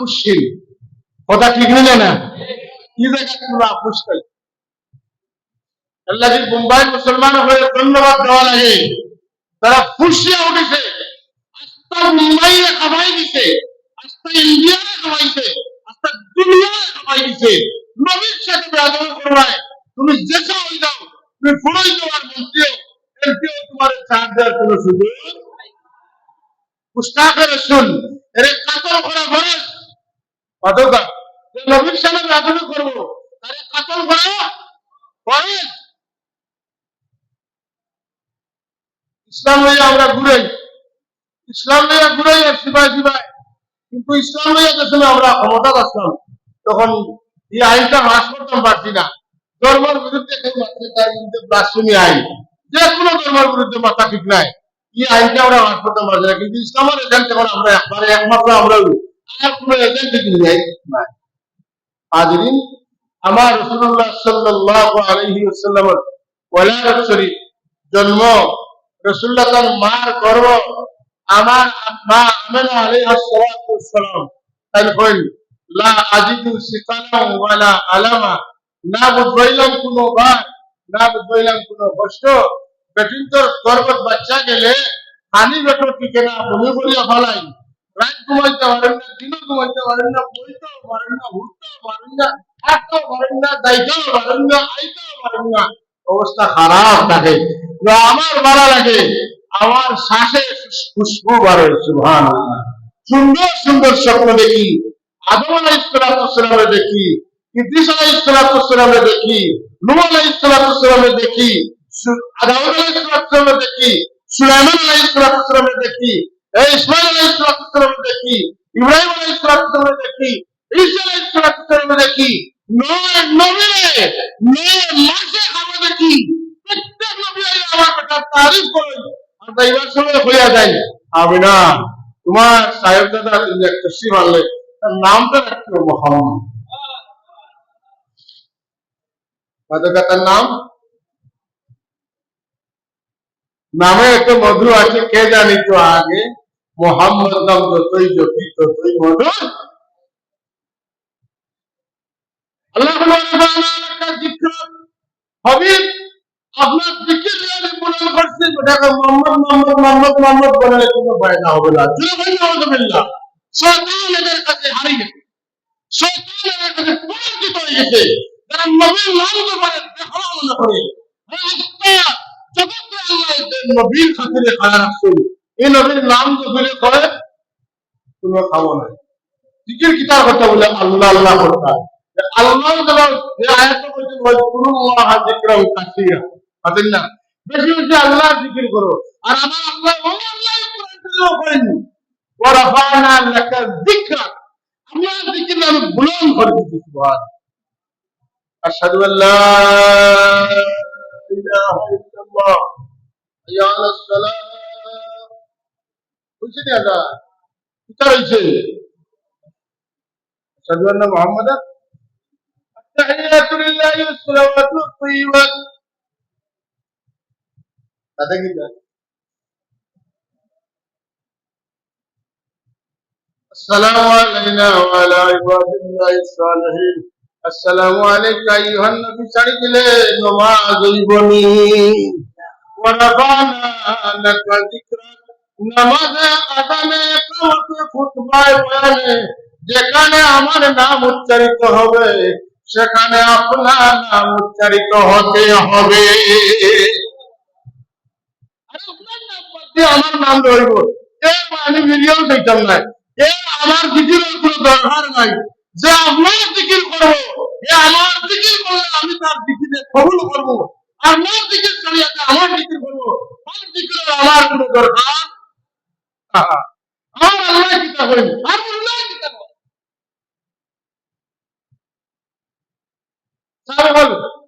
মুশকিল কথা ঠিক নিলে না কি জায়গা তোমরা আপুস খাই আল্লাহ মুম্বাই মুসলমান হয়ে ধন্যবাদ দেওয়া লাগে তারা ফুসিয়া উঠেছে আস্তা মুম্বাইয়ে খাবাই দিছে আস্তা ইন্ডিয়ায় খাবাইছে আস্তা দুনিয়ায় খাবাই দিছে নবীর সাথে বেয়াদবি করবায় তুমি যেসা হয়ে যাও তুমি ফুড়াই দেওয়ার মন্ত্রীও এমপিও তোমার ছাড় দেওয়ার কোনো সুযোগ মুস্তাকে রসুল এর কাতল করা ফরজ অথবা নবীর সাথে বেয়াদবি করবো তারে কাতল করা ফরজ ইসলাম লইয়া আমরা ঘুরাই ইসলাম লইয়া ঘুরাই আর সিবাই কিন্তু ইসলাম লইয়া যে সময় আমরা ক্ষমতা আসলাম তখন এই আইনটা হ্রাস করতাম পারছি না ধর্মের বিরুদ্ধে কেউ মাত্র তার বিরুদ্ধে ব্লাসফেমি আইন যে কোনো ধর্মের বিরুদ্ধে মাথা ঠিক নাই এই আইনটা আমরা হ্রাস করতাম পারছি না কিন্তু ইসলামের এজেন্ট এখন আমরা একবারে একমাত্র আমরা আর কোনো এজেন্ট নাই হাজিরিন আমার রাসূলুল্লাহ সাল্লাল্লাহু আলাইহি ওয়াসাল্লামের ওয়ালাদ শরীফ জন্ম রাসূলুল্লাহ তার মার গর্ভ আমার মা আমেনা আলাইহিস সালাতু ওয়াসসালাম তাই কইল লা আজিদু সিকালাম ওয়ালা আলামা না বুঝাইলাম কোনো ভাই না বুঝাইলাম কোনো কষ্ট বেটিন্তর গর্ভত বাচ্চা গেলে পানি বেটো টিকে না বমি বলিয়া ফালাই রাত ঘুমাইতে পারেন না দিন ঘুমাইতে পারেন না বইতেও পারেন না উঠতেও পারেন না হাঁটতেও পারেন না যাইতেও পারেন না আইতেও পারেন না অবস্থা খারাপ থাকে আমার ভালো লাগে আমার শ্বাসে খুশবু বার হয় সুবহানাল্লাহ সুন্দর সুন্দর স্বপ্ন দেখি আদম আলাইহিস সালাতু দেখি ইদ্রিস আলাইহিস সালাতু দেখি নূহ আলাইহিস সালাতু দেখি দাউদ আলাইহিস সালাতু দেখি সুলাইমান আলাইহিস সালাতু দেখি ইসমাঈল আলাইহিস সালাতু দেখি ইব্রাহিম আলাইহিস সালাতু দেখি ঈসা আলাইহিস সালাতু দেখি নয় নবীরে নয় মাসে আমরা দেখি প্রত্যেক নবী আমার কথা তারিফ করেন আর তাইবার সময় হইয়া যায় আমিনা তোমার সাহেবজাদা তুমি একটা তশরিফ আনলে তার নামটা রাখতে মুহাম্মদ তার নাম নামে একটা মধু আছে কে জানি তো আগে মোহাম্মদ নাম যতই জপি ততই মধু আল্লাহ একটা জিক্র হাবিব আপনার জিকির যদি বলেন করছে দেখো মোহাম্মদ বললে কোনো ফায়দা হবে না জয় নাউযুবিল্লাহ শয়তান এদের কাছে হারিয়ে গেছে শয়তান এদের কাছে পরাজিত হয়ে গেছে যারা নবীর নাম ধরে দেখা মনে করে জগতে আল্লাহ নবীর খাতিরে খায়া রাখছেন এই নবীর নাম ধরে করে তুমি খাবো না জিকির কিতাব কথা বলে আল্লাহ আল্লাহ করতা আল্লাহ যখন যে আয়াত বলছেন ওয়াজকুরুল্লাহ যিকরান কাসীরা আছেন না বেশি বেশি আল্লাহ জিকির করো আর আমার আল্লাহ ওই আল্লাহ কোরআন তেলাওয়াত করেন ওয়া রাফা'না লাকা যিকরা আল্লাহ জিকির আমি বুলন্দ করে দিয়েছি সুবহান আশহাদু আল্লা ইলাহা ইল্লাল্লাহ হাইয়া আলাস সালাহ বুঝছেন দাদা কি হইছে আশহাদু আন্না মুহাম্মাদান التحيات لله والصلوات الطيبات هذا كده السلام علينا وعلى عباد الله الصالحين السلام عليك أيها النبي صلى نماز بني ورفعنا لك ذكرك نماز আদানে কামতে খুতবায় বয়ানে যেখানে আমার নাম উচ্চারিত হবে সেখানে আপনার নাম উচ্চারিত হতে হবে আমার নাম ধরব আমি মিলিয়ন চাইতাম না আমার জিকিরের কোনো দরকার নাই যে আপনার জিকির করবো আমার জিকির করলে আমি তার জিকিরে কবুল করবো আর আমার জিকির শরীয়তে আমার জিকির করবো তার জিকিরের আমার কোনো দরকার আমার আল্লাহ কিতাব করেন আর আল্লাহ কিতাব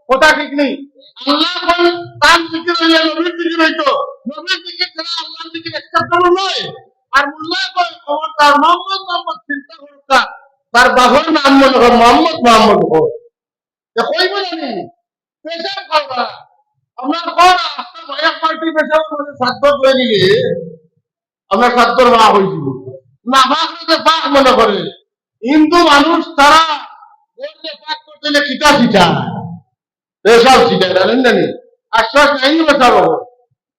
কথা ঠিক নেই আল্লাহ তার জিকির হইলে নবীর জিকির হইতো নবীর জিকির ছাড়া আল্লাহর জিকির একটাও নয় আর মুল্লাহ কয় খবর তার মোহাম্মদ চিন্তা করতা তার বাবার নাম মনে হয় মোহাম্মদ হয় কইব জানি পেশাব করবা আপনার কোন এক পার্টি পেশাব মধ্যে সাধ্য করে দিলে আপনার সাধ্যর মা হয়ে যাব না পাক পাক মনে করে হিন্দু মানুষ তারা বললে পাক করতে গেলে কিতা শিখা এসব শিখায় জানেন না নি আশ্বাস নাই বসাবো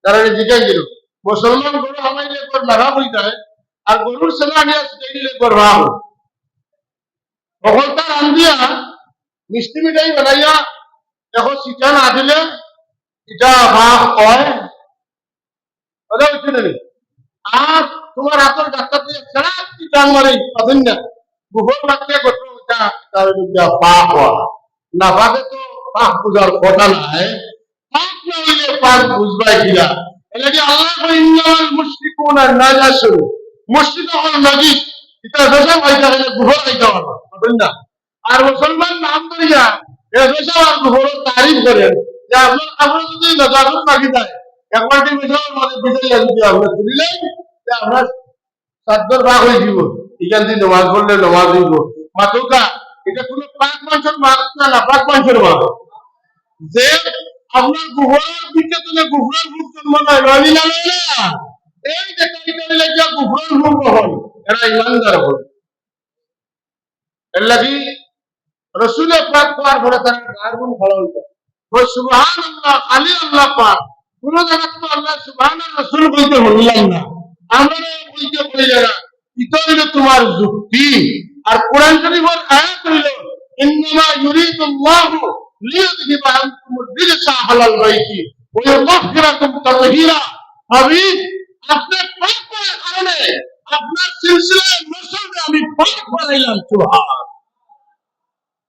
তারা জিজ্ঞাসা দিল মুসলমান গরু হামাইলে পর লাগা হয়ে যায় আর গরুর সেনা নিয়ে শিখাই দিলে গর্বা তখন তার আন্দিয়া মিষ্টি মিঠাই বানাইয়া এখন শিখা না দিলে এটা ভাব হয় কথা হচ্ছে না আর তোমার হাতের ডাক্তার দিয়ে ছাড়া টান মারে পাবেন না গোবর লাগছে গোটা পাপ হওয়া না পাবে তো পাপ পূজার কথা নাই পাপ না হইলে পাপ বুঝবাই কিনা এটা কি আল্লাহ ইন্নাল মুশরিকুনা নাজাসুন মুশরিক হল নাজিস এটা বেশা হইতা হলে গোবর হইতা পাবেন না আর মুসলমান নাম করিয়া এ বেশা আর গোবর তারিফ করেন যে আপনার যদি নাজাসুন লাগি যায় একবার কি বেশার মানে বিজয় যদি আমরা তুলিলেন যে আমরা সাতবার ভাগ হয়ে যাব এখান থেকে নামাজ পড়লে নামাজ দিব মাতুকা এটা কোনো পাক মানুষের মাছ না পাক মানুষের মাছ যে আপনার গুহরার দিকে তুলে গুহরার ভূত জন্ম নয় রবি না এই যে কাইটা লেগে গুহরার ভূত হল এরা ইমানদার হল এর লাগি রসুলের পাক পাওয়ার পরে তারা গায়ের গুণ ভালো হইত ওই সুবহানাল্লাহ আলী আল্লাহ পাক কোন জায়গা তো আল্লাহ সুবহানাল্লাহ রাসূল বলতে বললাম না আমরা বলতে বলি না এটা হলো তোমার যুক্তি আর কোরআন শরীফের আয়াত হইল ইন্নামা ইউরিদুল্লাহু লিইয়ুযহিবা আনকুম আর-রিজসা আহলাল বাইতি ওয়া ইউতাহহিরাকুম তাতহীরা হাবিব আপনি পাক করার কারণে আপনার সিলসিলায় নসবে আমি পাক বানাইলাম সুবহান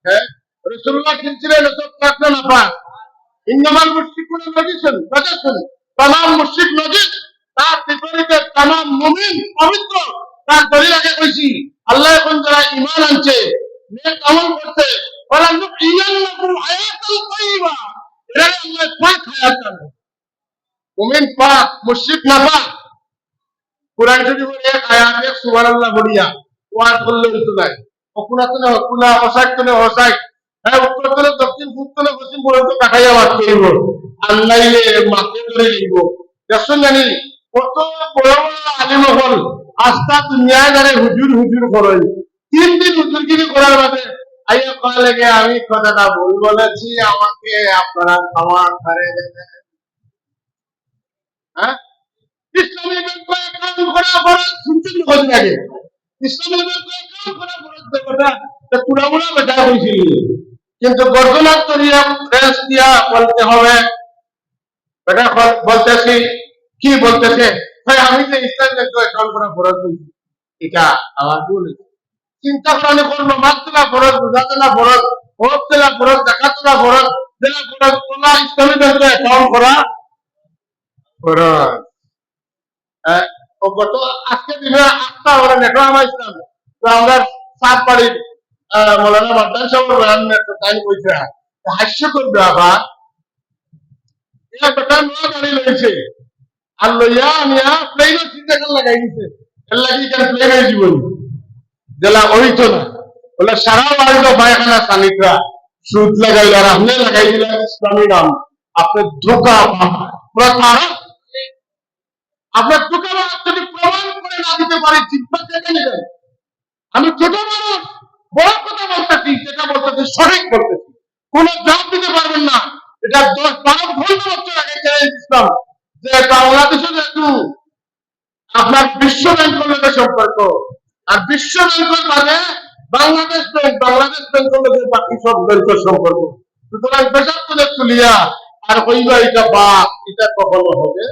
হ্যাঁ রাসূলুল্লাহ সিলসিলায় নসব পাক না পাক ইন্নামাল মুশরিকুনা নাজিসুন তামাম মুশরিক নাজিস তার বিপরীতে তামাম মুমিন পবিত্র তার দলিল আগে কইছি আল্লাহ এখন যারা ঈমান আনছে নেক আমল করছে ওরা ইয়াল্লাকুম হায়াতুল তাইয়্যিবা এরা আল্লাহ পাক হায়াত দান মুমিন পাক মুশরিক না পাক কুরআন শরীফের এক আয়াত এক সুবহানাল্লাহ বলিয়া ওয়াজ করলে হতো না অকুনাতনে অকুনা অসাইতনে অসাই হ্যাঁ উত্তর করে দক্ষিণ পূর্বতনে পশ্চিম পর্যন্ত কাটাইয়া বাদ করিব আল্লাইলে মাকে ধরে নিব দেখুন জানি কত বড় বড় আলিম হল আস্থা দুনিয়ায় জানে হুজুর হুজুর করেন 3 দিন হুজুরগিরি করার বাদে আইয়া কয়া লেগে আমি কথাটা ভুল বলেছি আমাকে আপনারা ক্ষমা করে দেবেন হ্যাঁ ইসলামী ব্যাংক অ্যাকাউন্ট করা ফরজ শুনছেন কদিন আগে ইসলামী ব্যাংক অ্যাকাউন্ট করা ফরজ কথা তো পুরাপুরা বেটা হয়েছিল কিন্তু গর্দনার তরিয়া ফ্রেন্স দিয়া বলতে হবে বেটা বলতেছি কি বলতেছে ভাই আমি যে ইসলাম ব্যাংক অ্যাকাউন্ট করা ফরজ হয়েছি এটা আমার ভুল চিন্তা করানো করলো মাত্রা ফরজ রোজা ফরজ হজ তেলা ফরজ যাকাত তোলা ফরজ দেলা ফরজ তোলা ইসলামী ব্যাংক অ্যাকাউন্ট করা ফরজ ও গত আজকে দিনে 8টা ওরা নেটো আমার ইসলাম তো আমরা সাত বাড়ির মৌলানা মাদ্দান সাহেব বয়ান টাইম কইছে হাস্য করবে আবার এটা বেটা নয়া গাড়ি লইছে আর লইয়া নিয়া প্লেনে চিন্তা করে লাগাই দিছে এর লাগি কেন প্লেনে জীবন জেলা হইতো না বলে সারা বাড়িতে পায়খানা সানিকরা সুদ লাগাইল আর আপনি লাগাই দিলেন ইসলামী নাম আপনি ধোকা প্রতারক আপনার ধোকা যদি প্রমাণ করে না দিতে পারি চিন্তা থেকে নেবেন আমি ছোট মানুষ বড় কথা বলতেছি যেটা বলতেছি সঠিক বলতেছি কোন জবাব দিতে পারবেন না এটা 10-12 বছর আগে ইসলাম যে বাংলাদেশে যেহেতু আপনার বিশ্ব ব্যাংকের লোকের সম্পর্ক আর বিশ্ব ব্যাংকের মানে বাংলাদেশ ব্যাংকের লোকের বাকি সব ব্যাংকের সম্পর্ক সুতরাং পেশাব করে তুলিয়া আর হইবা এটা বা এটা কখনো হবে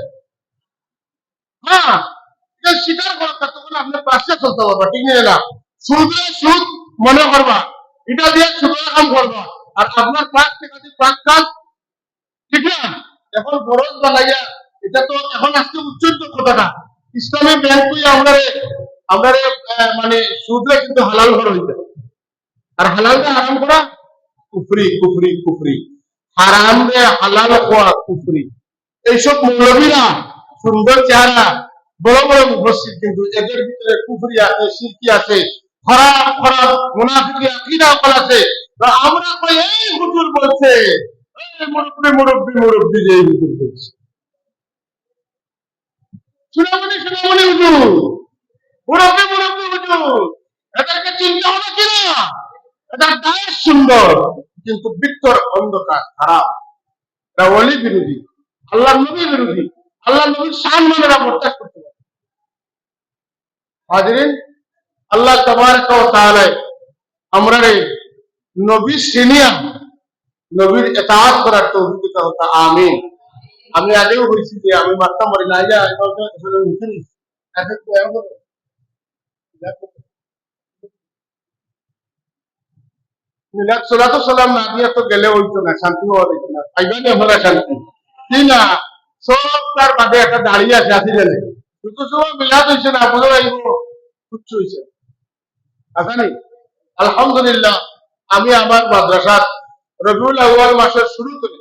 হ্যাঁ এটা স্বীকার করা তখন আপনার পাশে চলতে পারবা ঠিক না সুদে সুদ মনে করবা এটা দিয়ে সুদের কাম করবা আর আপনার পাঁচ টাকা দিয়ে পাঁচ কাজ ঠিক না এখন বরজ বানাইয়া এটা তো এখন আজকে উচ্চন্ত কথাটা ইসলামী ব্যাংক আমরা মানে সুদে কিন্তু হালাল করা হইতে আর হালালটা হারাম করা কুফরি কুফরি কুফরি হারাম রে হালাল হওয়া কুফরি এইসব মৌলবীরা সুন্দর চেহারা বড় বড় মুফাসসির কিন্তু এদের ভিতরে কুফরি আছে শিরকি আছে খারাপ খারাপ মুনাফিকি আকীদা আছে আমরা কই এই হুজুর বলছে এই মুরব্বি যে হুজুর বলছে শুনামনি হুজুর মুরব্বি হুজুর এদেরকে চিন্তা হবে কিনা? এটা গায়ের সুন্দর কিন্তু ভিতর অন্ধকার খারাপ। এটা ওলি বিরোধী, আল্লাহ নবী বিরোধী, আল্লাহ নবীর সম্মানেরা বরদাস্ত করতে পারে। হাজিরিন, আল্লাহ তাবারক ওয়া তাআলা আমরা নবী সিনিয়র নবীর ইতাআত করার তৌফিক দান করুন। আমিন। আমি আগেও বলেছি যে আমি মাত্রা মরি না যা আসলে উঠিনি আজকে তো এমন মিলাদ সালাতু সালাম না দিয়ে তো গেলে হইতো না, শান্তি হওয়া যেত না, খাইবানি আমরা শান্তি কি না। সব তার বাদে একটা দাঁড়িয়ে আছে আসি গেলে কিন্তু সময় মিলাদ হয়েছে না, বোঝা যাইব উচ্চ হয়েছে আসানি। আলহামদুলিল্লাহ, আমি আমার মাদ্রাসার রবিউল আউয়াল মাসের শুরু করে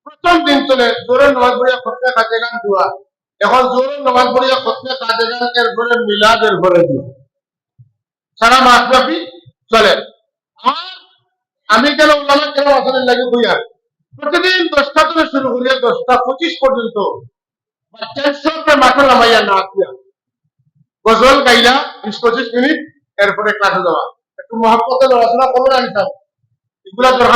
প্রথম দিন চলে জোরে নামাজ পড়িয়া খতমে কাজে গান দোয়া, এখন জোরে নামাজ পড়িয়া খতমে কাজে গান এরপরে মিলাদ এরপরে দোয়া সারা মাস ব্যাপী চলে। আর আমি কেন উল্লামা কেন আসলে লাগে বইয়া প্রতিদিন 10টা থেকে শুরু করিয়া 10টা 25 পর্যন্ত বাচ্চার মাঠে নামাইয়া না দিয়া গজল গাইলা 20-25 মিনিট, এরপরে ক্লাসে যাওয়া, একটু মহব্বতে পড়াশোনা করবে আনতাম এগুলা